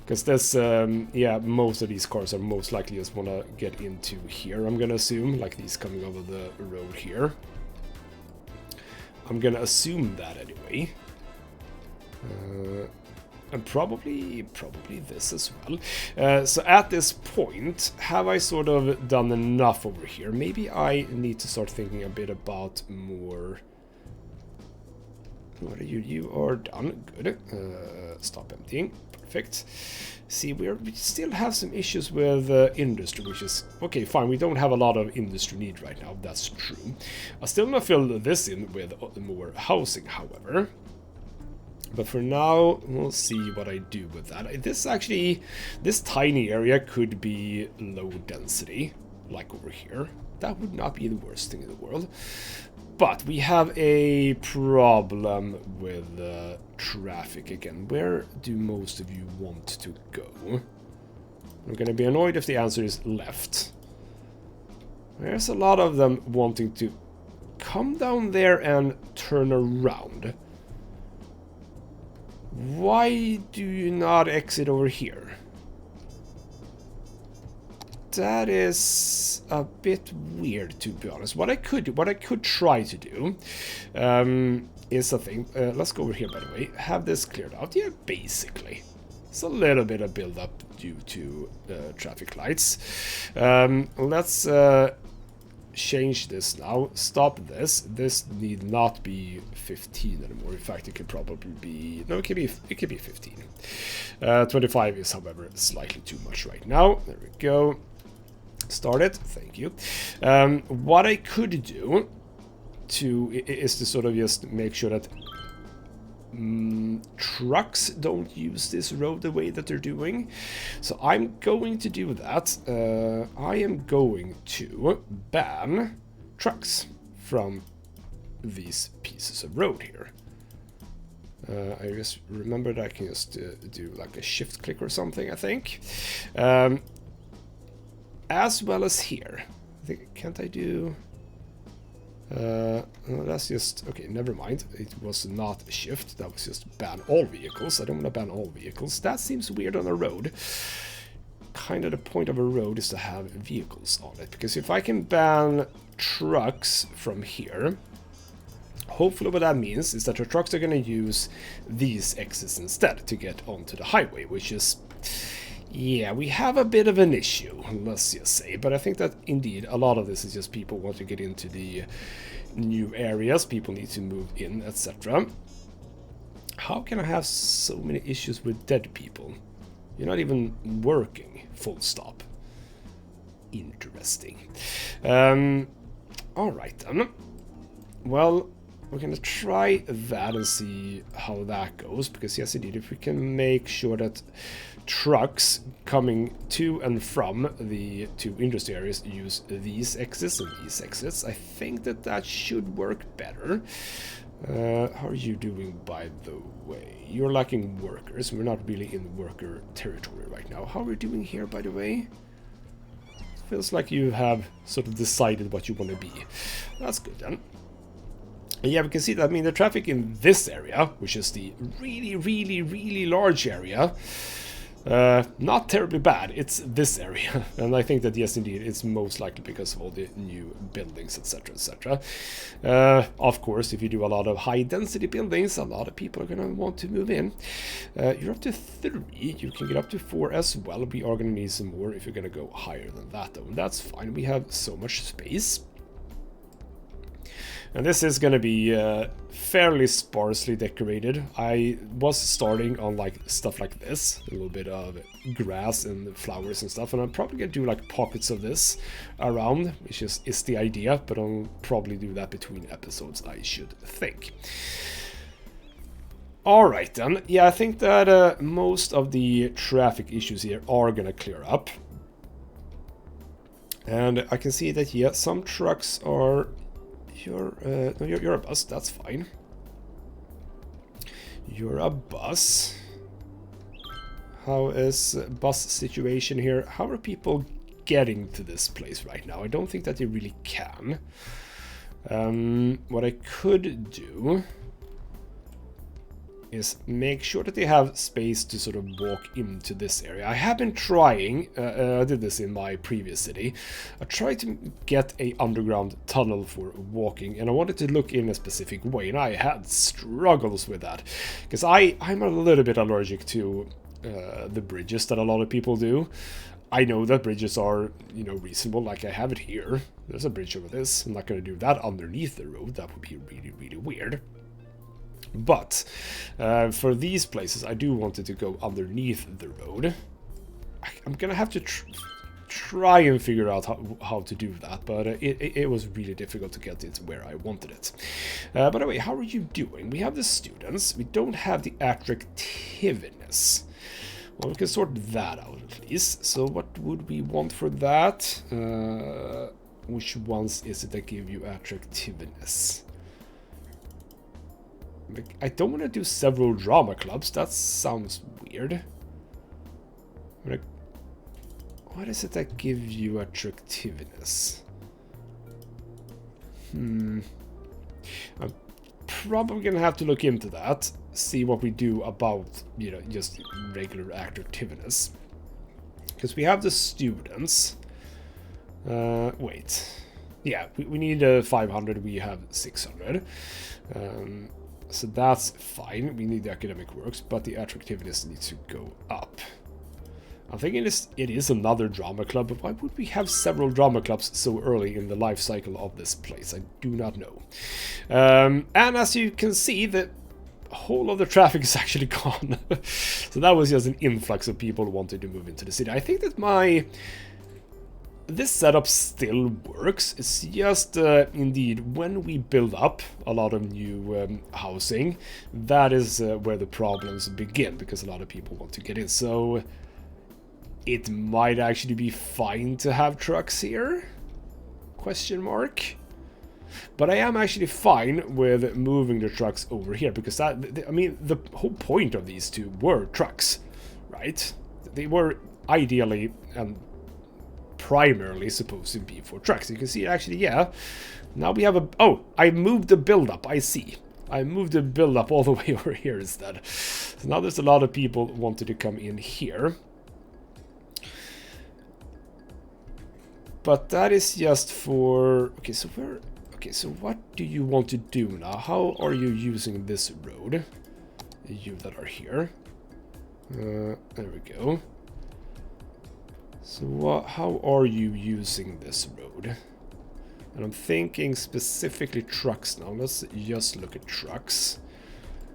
Because this, yeah, most of these cars are most likely just want to get into here, I'm gonna assume, like these coming over the road here. I'm gonna assume that anyway. And probably this as well. So at this point, have I sort of done enough over here? Maybe I need to start thinking a bit about more... What are you? You are done. Good. Stop emptying. Perfect. See, we still have some issues with industry, which is... Okay, fine, we don't have a lot of industry need right now, that's true. I still want to fill this in with more housing, however. But for now, we'll see what I do with that. This tiny area could be low density, like over here. That would not be the worst thing in the world. But we have a problem with traffic again. Where do most of you want to go? I'm gonna be annoyed if the answer is left. There's a lot of them wanting to come down there and turn around. Why do you not exit over here? That is a bit weird, to be honest. What I could try to do is a thing. Let's go over here, by the way. Have this cleared out. Yeah, basically. It's a little bit of build-up due to traffic lights. Let's change this now. Stop this. This need not be 15 anymore. In fact, it could probably be... No, it could be 15. 25 is, however, slightly too much right now. There we go. Start it. Thank you. What I could do is to sort of just make sure that trucks don't use this road the way that they're doing. So I'm going to do that. I am going to ban trucks from these pieces of road here. I just remembered I can just do like a shift click or something, I think. As well as here. I think, can't I do... no, that's just... Okay, never mind. It was not a shift. That was just ban all vehicles. I don't want to ban all vehicles. That seems weird on a road. Kind of the point of a road is to have vehicles on it. Because if I can ban trucks from here... Hopefully what that means is that the trucks are going to use these exits instead to get onto the highway, which is... Yeah, we have a bit of an issue, let's just say. But I think that, indeed, a lot of this is just people want to get into the new areas. People need to move in, etc. How can I have so many issues with dead people? You're not even working, full stop. Interesting. Alright then. Well, we're going to try that and see how that goes. Because, yes, indeed, if we can make sure that trucks coming to and from the two industry areas use these exits and these exits, I think that that should work better. How are you doing, by the way? You're lacking workers. We're not really in worker territory right now. How are we doing here, by the way? Feels like you have sort of decided what you want to be. That's good then. And yeah, we can see that, I mean, the traffic in this area, which is the really large area, not terribly bad. It's this area, and I think that, yes, indeed, it's most likely because of all the new buildings, etc, etc. Of course, if you do a lot of high-density buildings, a lot of people are going to want to move in. You're up to 3. You can get up to 4 as well. We are going to need some more if you're going to go higher than that, though. And that's fine. We have so much space. And this is going to be fairly sparsely decorated. I was starting on like stuff like this, a little bit of grass and flowers and stuff, and I'm probably going to do like pockets of this around, which is the idea, but I'll probably do that between episodes, I should think. Alright then, yeah, I think that most of the traffic issues here are going to clear up. And I can see that, yeah, some trucks are... You're a bus, that's fine. You're a bus. How is bus situation here? How are people getting to this place right now? I don't think that they really can. What I could do is make sure that they have space to sort of walk into this area. I have been trying, I did this in my previous city, I tried to get a underground tunnel for walking, and I wanted to look in a specific way, and I had struggles with that, because I'm a little bit allergic to the bridges that a lot of people do. I know that bridges are, you know, reasonable, like I have it here. There's a bridge over this. I'm not going to do that underneath the road. That would be really, really weird. But for these places, I do want it to go underneath the road. I'm going to have to try and figure out how to do that, but it was really difficult to get it where I wanted it. By the way, how are you doing? We have the students. We don't have the attractiveness. Well, we can sort that out at least. So what would we want for that? Which ones is it that give you attractiveness? I don't want to do several drama clubs. That sounds weird. What is it that gives you attractiveness? I'm probably gonna have to look into that. See what we do about, you know, just regular attractiveness. Because we have the students. Wait. Yeah, we need 500. We have 600. So that's fine. We need the academic works, but the attractiveness needs to go up. I'm thinking it is another drama club, but why would we have several drama clubs so early in the life cycle of this place? I do not know. And as you can see, the whole of the traffic is actually gone. So that was just an influx of people who wanted to move into the city. I think that this setup still works. It's just, indeed, when we build up a lot of new housing, that is where the problems begin, because a lot of people want to get in. So it might actually be fine to have trucks here? Question mark. But I am actually fine with moving the trucks over here, because I mean, the whole point of these two were trucks, right? They were ideally and primarily supposed to be for trucks. You can see actually, yeah, now we have oh, I moved the build-up, I see. I moved the build-up all the way over here instead. So now there's a lot of people wanted to come in here. But that is just for... Okay, so what do you want to do now? How are you using this road? You that are here. There we go. So how are you using this road? And I'm thinking specifically trucks now. Let's just look at trucks.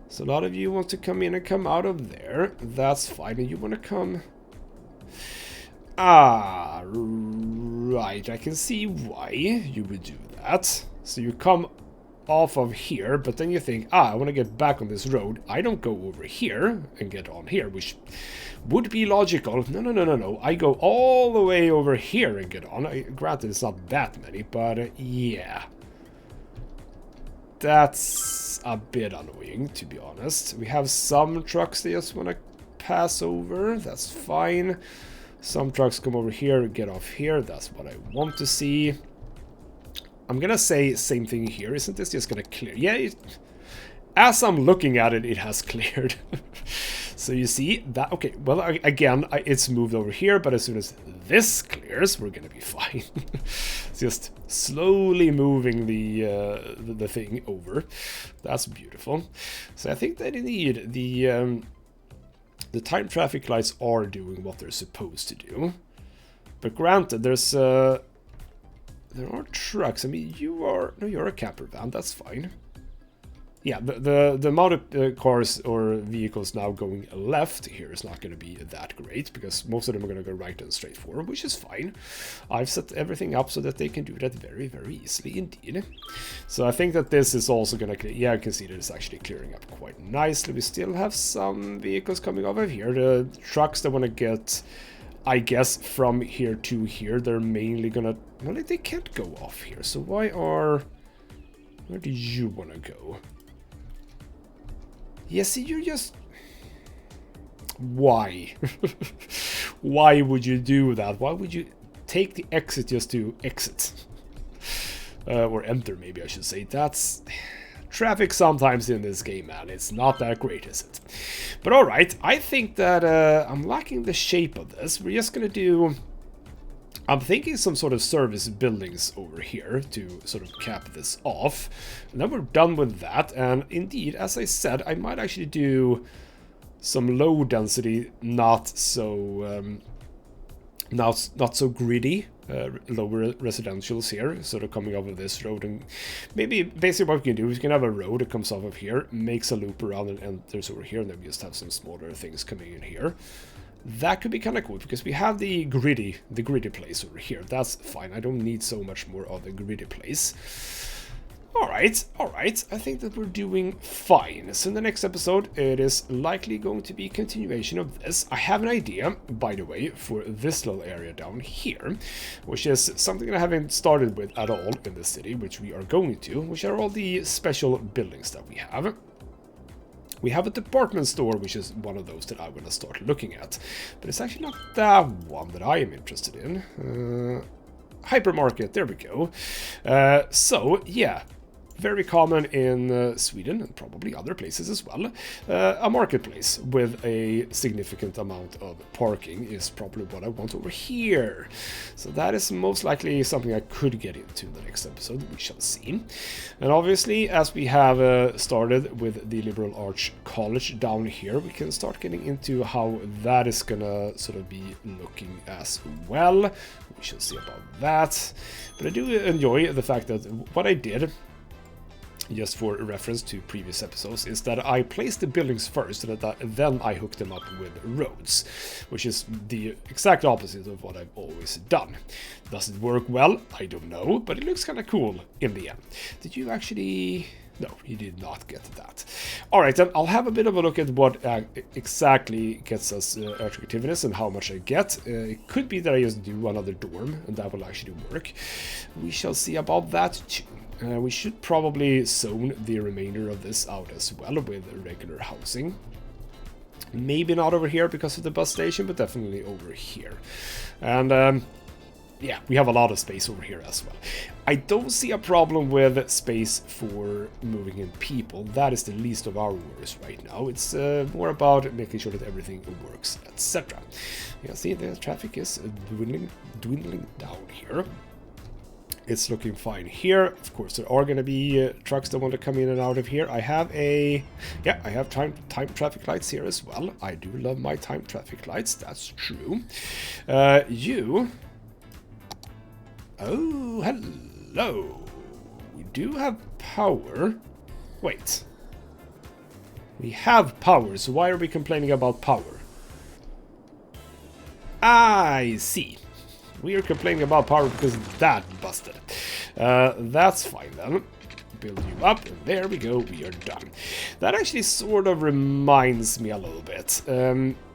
So a lot of you want to come in and come out of there. That's fine. And you want to come... Ah, right. I can see why you would do that. So you come off of here, but then you think, I want to get back on this road. I don't go over here and get on here, which would be logical. No. I go all the way over here and get on. Granted, it's not that many, but yeah. That's a bit annoying, to be honest. We have some trucks that just want to pass over. That's fine. Some trucks come over here and get off here. That's what I want to see. I'm gonna say same thing here. Isn't this just gonna clear? Yeah, as I'm looking at it, it has cleared. So you see that, okay, well, again, it's moved over here, but as soon as this clears, we're gonna be fine. It's just slowly moving the thing over. That's beautiful. So I think that indeed the time traffic lights are doing what they're supposed to do. But granted, there are trucks. I mean, you're a camper van. That's fine. Yeah, the amount of cars or vehicles now going left here is not going to be that great, because most of them are going to go right and straight forward, which is fine. I've set everything up so that they can do that very, very easily indeed. So I think that this is also going to clear. Yeah, I can see that it's actually clearing up quite nicely. We still have some vehicles coming over here. The trucks that want to get, I guess, from here to here, they're mainly going to... Well, they can't go off here, so where do you want to go? Yeah, see, you're just... Why? Why would you do that? Why would you take the exit just to exit? Or enter, maybe I should say. That's Traffic sometimes in this game, man, it's not that great, is it? But alright, I think that I'm lacking the shape of this. We're just gonna do... I'm thinking some sort of service buildings over here to sort of cap this off. And then we're done with that. And indeed, as I said, I might actually do some low density, not so gritty, lower residentials here, sort of coming off of this road. And maybe basically what we can do is we can have a road that comes off of here, makes a loop around and enters over here, and then we just have some smaller things coming in here. That could be kind of cool, because we have the gritty place over here. That's fine. I don't need so much more of the gritty place. Alright. I think that we're doing fine. So in the next episode, it is likely going to be a continuation of this. I have an idea, by the way, for this little area down here, which is something I haven't started with at all in the city, which we are going to, which are all the special buildings that we have. We have a department store, which is one of those that I want to start looking at. But it's actually not that one that I am interested in. Hypermarket, there we go. So, yeah. Very common in Sweden and probably other places as well. A marketplace with a significant amount of parking is probably what I want over here. So that is most likely something I could get into in the next episode. We shall see. And obviously, as we have started with the Liberal Arts College down here, we can start getting into how that is gonna sort of be looking as well. We shall see about that. But I do enjoy the fact that what I did, just for reference to previous episodes, is that I placed the buildings first and then I hooked them up with roads, which is the exact opposite of what I've always done. Does it work well? I don't know, but it looks kind of cool in the end. Did you actually... No, you did not get that. Alright, then I'll have a bit of a look at what exactly gets us attractiveness and how much I get. It could be that I just do another dorm, and that will actually work. We shall see about that too. We should probably zone the remainder of this out as well with regular housing. Maybe not over here because of the bus station, but definitely over here. And yeah, we have a lot of space over here as well. I don't see a problem with space for moving in people. That is the least of our worries right now. It's more about making sure that everything works, etc. Yeah, see, the traffic is dwindling down here. It's looking fine here. Of course, there are going to be trucks that want to come in and out of here. I have I have time traffic lights here as well. I do love my time traffic lights. That's true. You. Oh, hello. We do have power. Wait. We have power, so why are we complaining about power? I see. We are complaining about power because that busted. That's fine then. Build you up, and there we go, we are done. That actually sort of reminds me a little bit.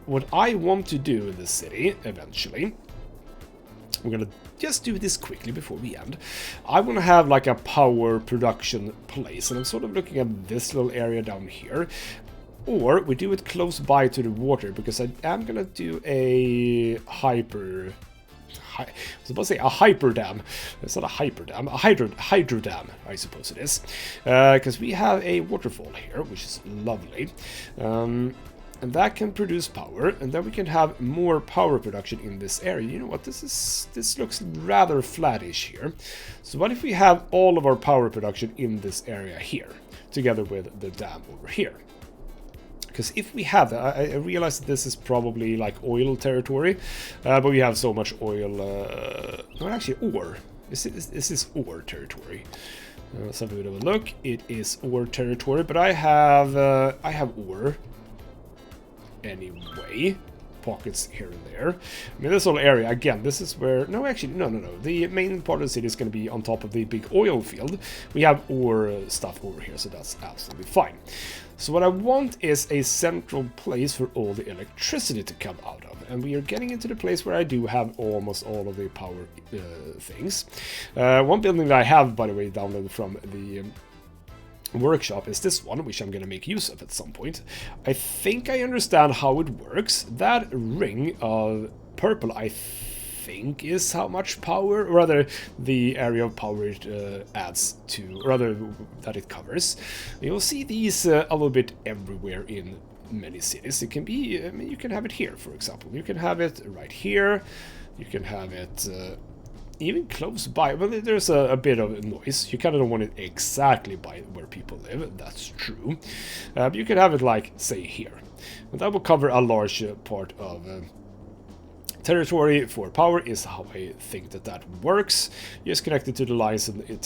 What I want to do in the city, eventually, we're gonna just do this quickly before we end. I want to have like a power production place, and I'm sort of looking at this little area down here. Or we do it close by to the water, because I am gonna do a I was supposed to say a hyper dam. It's not a hyper dam, a hydro dam, I suppose it is. Because we have a waterfall here, which is lovely. And that can produce power, and then we can have more power production in this area. You know what, this looks rather flattish here. So what if we have all of our power production in this area here, together with the dam over here? Because if we have that, I realize that this is probably like oil territory, but we have so much oil, no, actually ore. This is ore territory. Let's have a bit of a look. It is ore territory, but I have ore anyway. Pockets here and there. I mean, this whole area, again, this is where... No, actually, no. The main part of the city is going to be on top of the big oil field. We have ore stuff over here, so that's absolutely fine. So what I want is a central place for all the electricity to come out of. And we are getting into the place where I do have almost all of the power things. One building that I have, by the way, downloaded from the... workshop is this one, which I'm going to make use of at some point. I think I understand how it works. That ring of purple, I think is how much power, or rather the area of power it adds to, or rather that it covers. You'll see these a little bit everywhere in many cities. It can be, I mean, you can have it here, for example. You can have it right here. You can have it even close by. Well, there's a bit of noise. You kind of don't want it exactly by where people live. That's true. But you can have it like, say, here. And that will cover a large part of territory for power, is how I think that works. You just connect it to the lines and it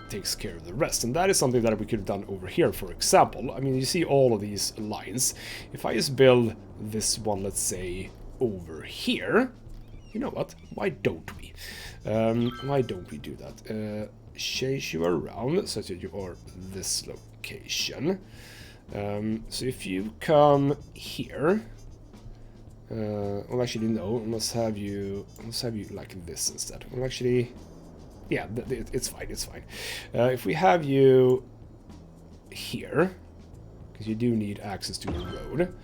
takes care of the rest. And that is something that we could have done over here, for example. I mean, you see all of these lines. If I just build this one, let's say, over here, you know what? Why don't we? Why don't we do that? Change you around so that you are this location. So if you come here, well, actually no, let's have you like this instead. Well, actually, yeah, it's fine, it's fine. If we have you here, because you do need access to a road,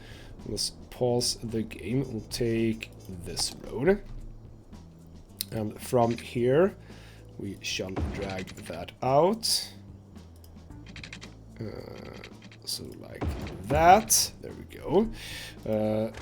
let's pause the game. We'll take this road, and from here we shall drag that out. So like that. There we go.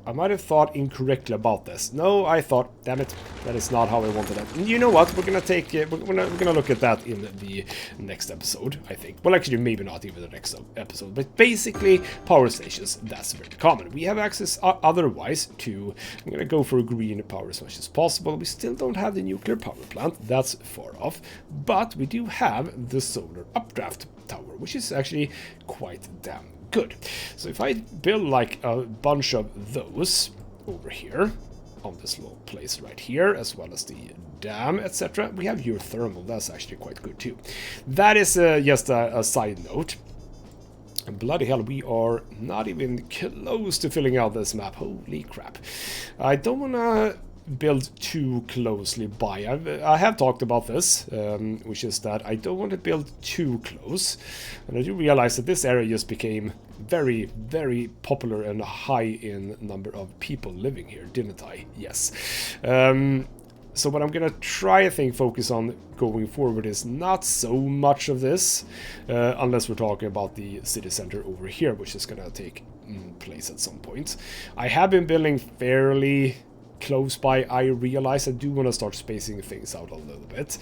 I might have thought incorrectly about this. No, I thought, damn it, that is not how I wanted it. You know what? We're gonna take we're gonna look at that in the next episode, I think. Well, actually, maybe not even the next episode, but basically, power stations. That's very common. We have access otherwise to. I'm gonna go for green power as much as possible. We still don't have the nuclear power plant. That's far off, but we do have the solar updraft tower, which is actually quite damn good. So if I build like a bunch of those over here on this little place right here, as well as the dam, etc., we have geothermal. That's actually quite good too. That is just a side note. And bloody hell, we are not even close to filling out this map. Holy crap. I don't want to build too closely by. I have talked about this, which is that I don't want to build too close. And I do realize that this area just became very, very popular and high in number of people living here, didn't I? Yes. So what I'm gonna try, I think, focus on going forward is not so much of this, unless we're talking about the city center over here, which is gonna take place at some point. I have been building fairly close by. I realize I do want to start spacing things out a little bit.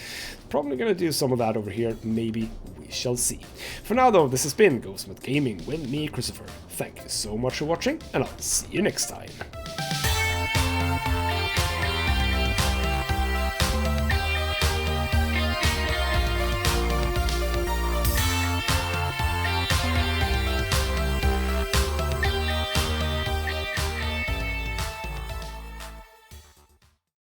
Probably going to do some of that over here. Maybe we shall see. For now, though, this has been ghostmutgaming with me, Christopher. Thank you so much for watching, and I'll see you next time.